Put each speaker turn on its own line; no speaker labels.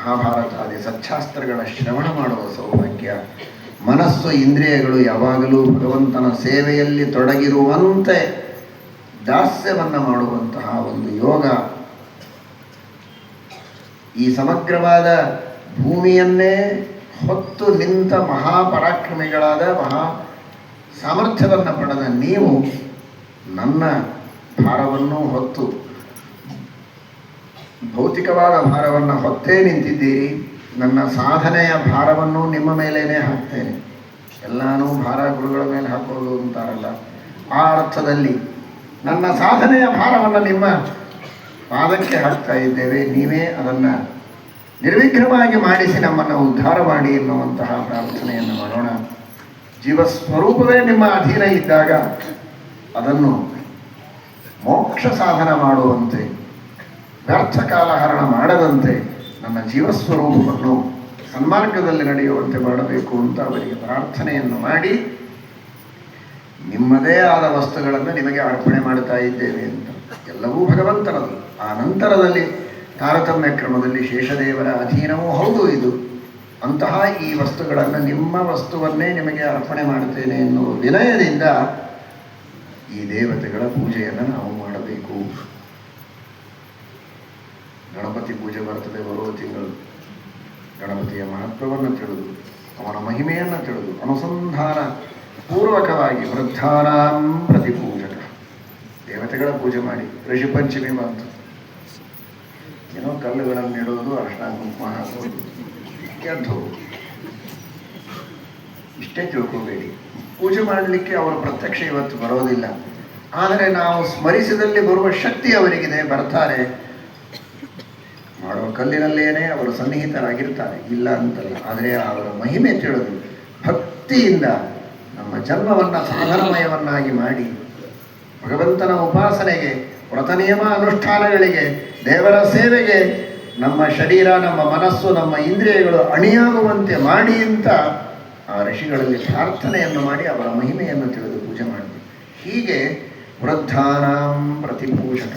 ಮಹಾಭಾರತಾದಿ ಸಚ್ಚಾಸ್ತ್ರಗಳ ಶ್ರವಣ ಮಾಡುವ ಸೌಭಾಗ್ಯ, ಮನಸ್ಸು ಇಂದ್ರಿಯಗಳು ಯಾವಾಗಲೂ ಭಗವಂತನ ಸೇವೆಯಲ್ಲಿ ತೊಡಗಿರುವಂತೆ ದಾಸ್ಯವನ್ನು ಮಾಡುವಂತಹ ಒಂದು ಯೋಗ, ಈ ಸಮಗ್ರವಾದ ಭೂಮಿಯನ್ನೇ ಹೊತ್ತು ನಿಂತ ಮಹಾಪರಾಕ್ರಮಿಗಳಾದ ಮಹಾ ಸಾಮರ್ಥ್ಯವನ್ನು ಪಡೆದ ನೀವು ನನ್ನ ಭಾರವನ್ನು ಹೊತ್ತು, ಭೌತಿಕವಾದ ಭಾರವನ್ನು ಹೊತ್ತೇ ನಿಂತಿದ್ದೀರಿ. ನನ್ನ ಸಾಧನೆಯ ಭಾರವನ್ನು ನಿಮ್ಮ ಮೇಲೇನೆ ಹಾಕ್ತೇನೆ. ಎಲ್ಲಾನು ಭಾರ ಗುರುಗಳ ಮೇಲೆ ಹಾಕೋದು ಅಂತಾರಲ್ಲ, ಆ ಅರ್ಥದಲ್ಲಿ ನನ್ನ ಸಾಧನೆಯ ಭಾರವನ್ನು ನಿಮ್ಮ ಪಾದಕ್ಕೆ ಹಾಕ್ತಾ ಇದ್ದೇವೆ. ನೀವೇ ಅದನ್ನು ನಿರ್ವಿಘ್ನವಾಗಿ ಮಾಡಿಸಿ ನಮ್ಮನ್ನು ಉದ್ಧಾರ ಮಾಡಿ ಎನ್ನುವಂತಹ ಪ್ರಾರ್ಥನೆಯನ್ನು ಮಾಡೋಣ. ಜೀವಸ್ವರೂಪವೇ ನಿಮ್ಮ ಅಧೀನ ಇದ್ದಾಗ ಅದನ್ನು ಮೋಕ್ಷ ಸಾಧನ ಮಾಡುವಂತೆ, ವ್ಯರ್ಥ ಕಾಲಹರಣ ಮಾಡದಂತೆ ನನ್ನ ಜೀವಸ್ವರೂಪವನ್ನು ಸನ್ಮಾರ್ಗದಲ್ಲಿ ನಡೆಯುವಂತೆ ಮಾಡಬೇಕು ಅಂತ ಅವರಿಗೆ ಪ್ರಾರ್ಥನೆಯನ್ನು ಮಾಡಿ, ನಿಮ್ಮದೇ ಆದ ವಸ್ತುಗಳನ್ನು ನಿಮಗೆ ಅರ್ಪಣೆ ಮಾಡ್ತಾ ಇದ್ದೇವೆ ಅಂತ. ಎಲ್ಲವೂ ಭಗವಂತನದು. ಆ ನಂತರದಲ್ಲಿ ತಾರತಮ್ಯ ಕ್ರಮದಲ್ಲಿ ಶೇಷದೇವರ ಅಧೀನವೂ ಹೌದು ಇದು. ಅಂತಹ ಈ ವಸ್ತುಗಳನ್ನು, ನಿಮ್ಮ ವಸ್ತುವನ್ನೇ ನಿಮಗೆ ಅರ್ಪಣೆ ಮಾಡುತ್ತೇನೆ ಎನ್ನುವ ವಿನಯದಿಂದ ಈ ದೇವತೆಗಳ ಪೂಜೆಯನ್ನು ನಾವು ಮಾಡಬೇಕು. ಗಣಪತಿ ಪೂಜೆ ಬರ್ತದೆ ಬರುವ ತಿಂಗಳು. ಗಣಪತಿಯ ಮಹತ್ವವನ್ನು ತಿಳಿದು, ಅವನ ಮಹಿಮೆಯನ್ನು ತಿಳಿದು, ಅನುಸಂಧಾನ ಪೂರ್ವಕವಾಗಿ ವೃದ್ಧಾನಾಂ ಪ್ರತಿಪೂಜಕ ದೇವತೆಗಳ ಪೂಜೆ ಮಾಡಿ. ಋಷಿ ಪಂಚಮಿ ಬಂತು, ಏನೋ ಕಲ್ಲುಗಳನ್ನು ಇಡೋದು, ಅರ್ಶನ ಕುಂಕುಮ ಹಾಕೋದು, ಎದ್ದು ಇಷ್ಟೇ ತಿಳ್ಕೋಬೇಡಿ. ಪೂಜೆ ಮಾಡಲಿಕ್ಕೆ ಅವರು ಪ್ರತ್ಯಕ್ಷ ಇವತ್ತು ಬರೋದಿಲ್ಲ, ಆದರೆ ನಾವು ಸ್ಮರಿಸಿದಲ್ಲಿ ಬರುವ ಶಕ್ತಿ ಅವರಿಗಿದೆ, ಬರ್ತಾರೆ. ಮಾಡುವ ಕಲ್ಲಿನಲ್ಲೇನೆ ಅವರು ಸನ್ನಿಹಿತರಾಗಿರ್ತಾರೆ, ಇಲ್ಲ ಅಂತಲ್ಲ. ಆದರೆ ಅವರ ಮಹಿಮೆ ತಿಳಿದು ಭಕ್ತಿಯಿಂದ ನಮ್ಮ ಜನ್ಮವನ್ನು ಸಾಧನಮಯವನ್ನಾಗಿ ಮಾಡಿ ಭಗವಂತನ ಉಪಾಸನೆಗೆ, ವ್ರತ ನಿಯಮ ಅನುಷ್ಠಾನಗಳಿಗೆ, ದೇವರ ಸೇವೆಗೆ ನಮ್ಮ ಶರೀರ, ನಮ್ಮ ಮನಸ್ಸು, ನಮ್ಮ ಇಂದ್ರಿಯಗಳು ಅಣಿಯಾಗುವಂತೆ ಮಾಡಿ ಅಂತ ಆ ಋಷಿಗಳಲ್ಲಿ ಪ್ರಾರ್ಥನೆಯನ್ನು ಮಾಡಿ ಅವರ ಮಹಿಮೆಯನ್ನು ತಿಳಿದು ಪೂಜೆ ಮಾಡಬೇಕು. ಹೀಗೆ ವೃದ್ಧಾನಾಂ ಪ್ರತಿಪೂಜಕ